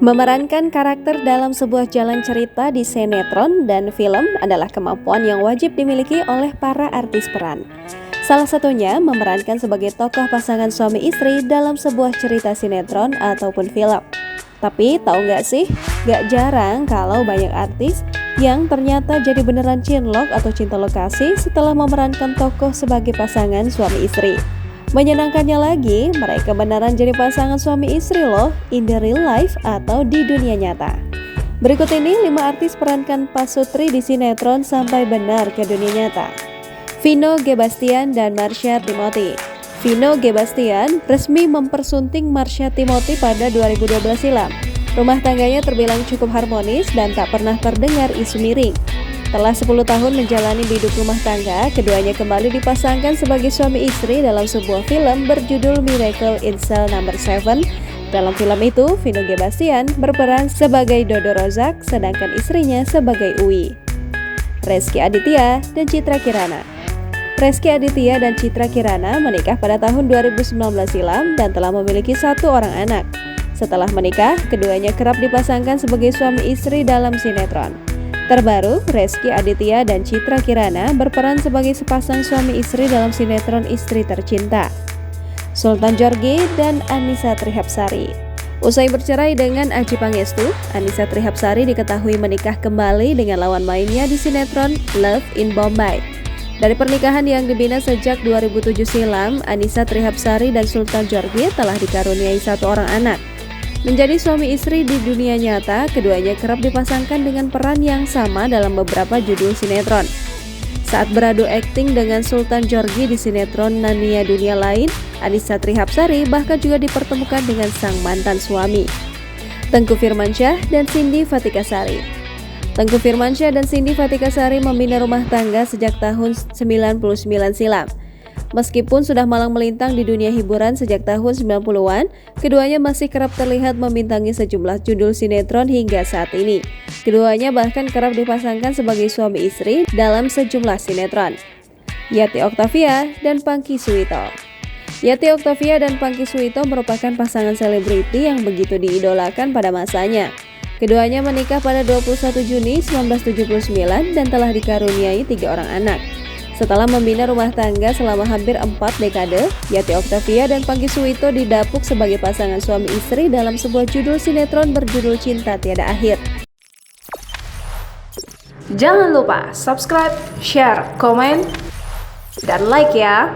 Memerankan karakter dalam sebuah jalan cerita di sinetron dan film adalah kemampuan yang wajib dimiliki oleh para artis peran. Salah satunya memerankan sebagai tokoh pasangan suami istri dalam sebuah cerita sinetron ataupun film. Tapi tahu nggak sih, nggak jarang kalau banyak artis yang ternyata jadi beneran cinlok atau cinta lokasi setelah memerankan tokoh sebagai pasangan suami istri. Menyenangkannya lagi, mereka beneran jadi pasangan suami istri loh, in the real life atau di dunia nyata. Berikut ini 5 artis perankan pasutri di sinetron sampai benar ke dunia nyata. Vino G. Bastian dan Marsha Timothy. Vino G. Bastian resmi mempersunting Marsha Timothy pada 2012 silam. Rumah tangganya terbilang cukup harmonis dan tak pernah terdengar isu miring. Setelah 10 tahun menjalani biduk rumah tangga, keduanya kembali dipasangkan sebagai suami istri dalam sebuah film berjudul Miracle in Cell No. 7. Dalam film itu, Vino G. Bastian berperan sebagai Dodo Rozak, sedangkan istrinya sebagai Uwi. Rezky Aditya dan Citra Kirana. Rezky Aditya dan Citra Kirana menikah pada tahun 2019 silam dan telah memiliki 1 orang anak. Setelah menikah, keduanya kerap dipasangkan sebagai suami istri dalam sinetron. Terbaru, Rezky Aditya dan Citra Kirana berperan sebagai sepasang suami istri dalam sinetron Istri Tercinta. Sultan Djorghi dan Annisa Trihapsari. Usai bercerai dengan Adjie Pangestu, Annisa Trihapsari diketahui menikah kembali dengan lawan mainnya di sinetron Love in Bombay. Dari pernikahan yang dibina sejak 2007 silam, Annisa Trihapsari dan Sultan Djorghi telah dikaruniai 1 orang anak. Menjadi suami istri di dunia nyata, keduanya kerap dipasangkan dengan peran yang sama dalam beberapa judul sinetron. Saat beradu akting dengan Sultan Djorghi di sinetron Nania Dunia Lain, Annisa Trihapsari bahkan juga dipertemukan dengan sang mantan suami, Tengku Firmansyah dan Cindy Fatikasari. Tengku Firmansyah dan Cindy Fatikasari membina rumah tangga sejak tahun 99 silam. Meskipun sudah malang melintang di dunia hiburan sejak tahun 90-an, keduanya masih kerap terlihat membintangi sejumlah judul sinetron hingga saat ini. Keduanya bahkan kerap dipasangkan sebagai suami istri dalam sejumlah sinetron. Yati Octavia dan Pangky Suwito. Yati Octavia dan Pangky Suwito merupakan pasangan selebriti yang begitu diidolakan pada masanya. Keduanya menikah pada 21 Juni 1979 dan telah dikaruniai 3 orang anak. Setelah membina rumah tangga selama hampir 4 dekade, Yati Octavia dan Pangky Suwito didapuk sebagai pasangan suami istri dalam sebuah judul sinetron berjudul Cinta Tiada Akhir. Jangan lupa subscribe, share, komen, dan like ya!